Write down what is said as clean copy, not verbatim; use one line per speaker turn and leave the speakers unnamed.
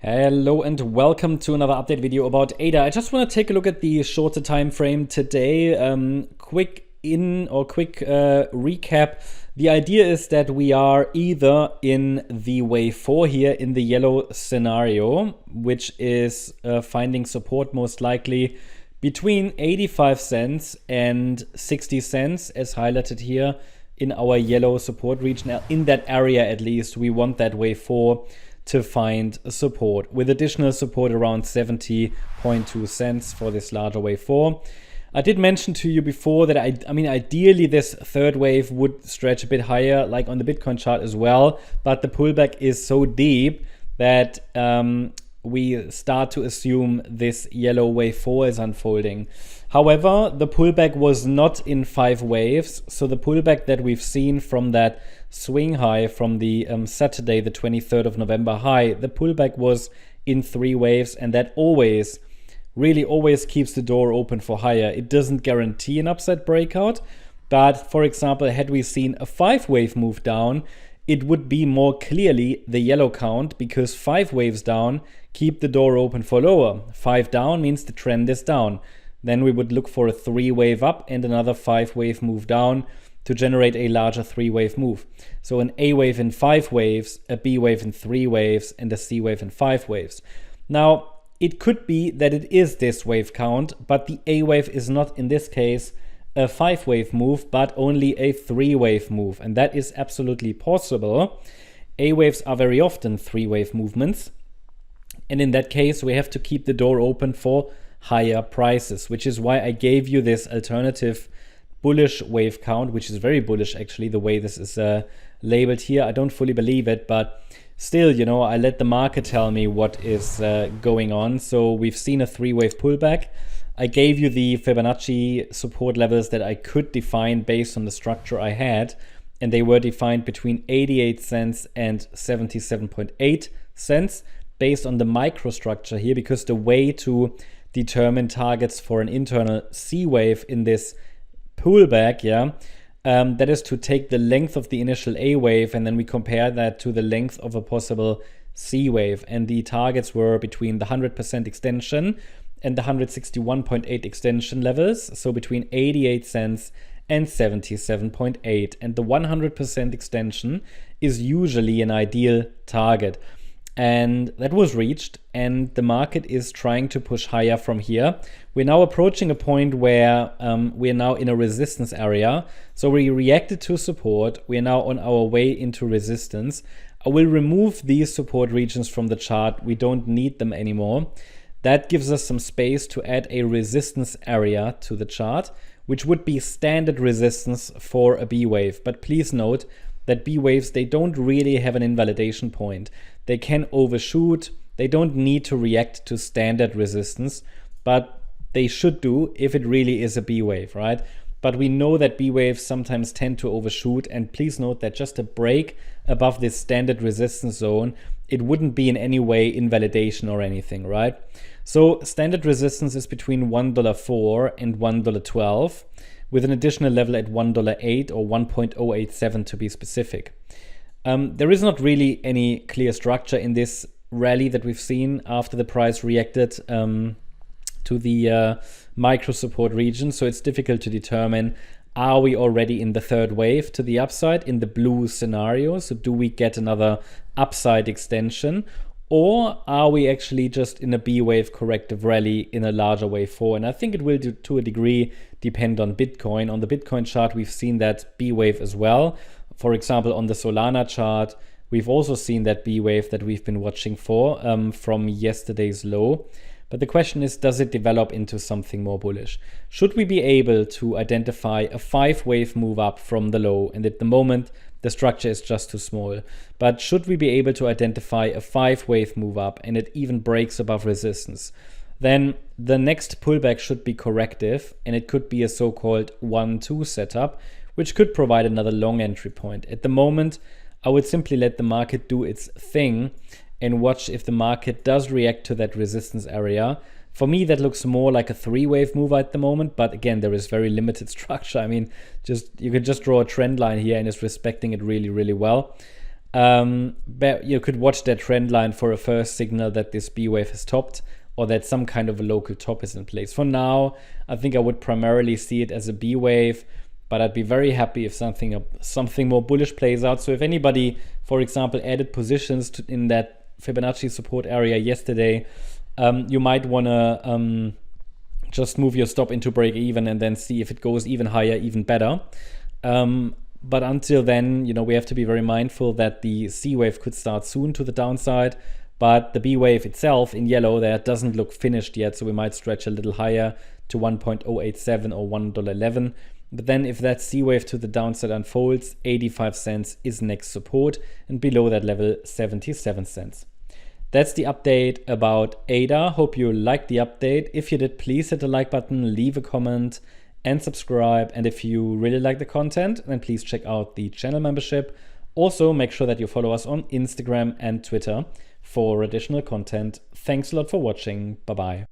Hello and welcome to another update video about ADA. I just want to take a look at the shorter time frame today. Quick recap. The idea is that we are either in the wave 4 here in the yellow scenario, which is finding support most likely between 85 cents and 60 cents as highlighted here in our yellow support region. In that area at least, we want that wave 4 to find support, with additional support around 70.2 cents for this larger wave 4. I did mention to you before that I mean ideally this third wave would stretch a bit higher, like on the Bitcoin chart as well, but the pullback is so deep that we start to assume this yellow wave 4 is unfolding. However, the pullback was not in 5 waves, so the pullback that we've seen from that swing high from the Saturday, the 23rd of November high, the pullback was in 3 waves, and that always keeps the door open for higher. It doesn't guarantee an upside breakout, but for example, had we seen a 5-wave move down, it would be more clearly the yellow count, because 5 waves down keep the door open for lower. 5 down means the trend is down. Then we would look for a 3-wave up and another 5-wave move down to generate a larger 3-wave move. So an A wave in 5 waves, a B wave in 3 waves, and a C wave in 5 waves. Now, it could be that it is this wave count, but the A wave is not in this case a 5-wave move, but only a 3-wave move. And that is absolutely possible. A waves are very often 3-wave movements. And in that case, we have to keep the door open for higher prices, which is why I gave you this alternative bullish wave count, which is very bullish actually, the way this is labeled here. I don't fully believe it, but still, you know, I let the market tell me what is going on. So we've seen a 3-wave pullback. I gave you the Fibonacci support levels that I could define based on the structure I had, and they were defined between 88 cents and 77.8 cents based on the microstructure here, because the way to determine targets for an internal C wave in this pullback, that is to take the length of the initial A wave and then we compare that to the length of a possible C wave. And the targets were between the 100% extension and the 161.8 extension levels, so between 88 cents and 77.8. And the 100% extension is usually an ideal target. And that was reached, and the market is trying to push higher from here. We're now approaching a point where we're now in a resistance area. So we reacted to support. We're now on our way into resistance. I will remove these support regions from the chart. We don't need them anymore. That gives us some space to add a resistance area to the chart, which would be standard resistance for a B wave. But please note that B waves, they don't really have an invalidation point. They can overshoot. They don't need to react to standard resistance, but they should do if it really is a B wave, right? But we know that B waves sometimes tend to overshoot, and please note that just a break above this standard resistance zone, it wouldn't be in any way invalidation or anything, right? So standard resistance is between $1.04 and $1.12, with an additional level at $1.08 or 1.087 to be specific. There is not really any clear structure in this rally that we've seen after the price reacted to the micro support region. So it's difficult to determine, are we already in the third wave to the upside in the blue scenario? So do we get another upside extension? Or are we actually just in a B wave corrective rally in a larger wave 4? And I think it will, to a degree, depend on Bitcoin. On the Bitcoin chart, we've seen that B wave as well. For example, on the Solana chart, we've also seen that B wave that we've been watching for from yesterday's low. But the question is, does it develop into something more bullish? Should we be able to identify a 5-wave move up from the low? And at the moment, the structure is just too small. But should we be able to identify a 5-wave move up and it even breaks above resistance, then the next pullback should be corrective, and it could be a so-called 1-2 setup, which could provide another long entry point. At the moment, I would simply let the market do its thing and watch if the market does react to that resistance area. For me, that looks more like a 3-wave move at the moment, but again, there is very limited structure. I mean, you could just draw a trend line here and it's respecting it really, really well. But you could watch that trend line for a first signal that this B wave has topped, or that some kind of a local top is in place. For now, I think I would primarily see it as a B wave, but I'd be very happy if something more bullish plays out. So if anybody, for example, added positions in that Fibonacci support area yesterday, you might want to just move your stop into break even and then see if it goes even higher, even better. But until then, we have to be very mindful that the C wave could start soon to the downside, but the B wave itself in yellow there doesn't look finished yet, so we might stretch a little higher to 1.087 or $1.11. But then if that C wave to the downside unfolds, 85 cents is next support, and below that level, 77 cents. That's the update about ADA. Hope you liked the update. If you did, please hit the like button, leave a comment, and subscribe. And if you really like the content, then please check out the channel membership. Also, make sure that you follow us on Instagram and Twitter for additional content. Thanks a lot for watching. Bye-bye.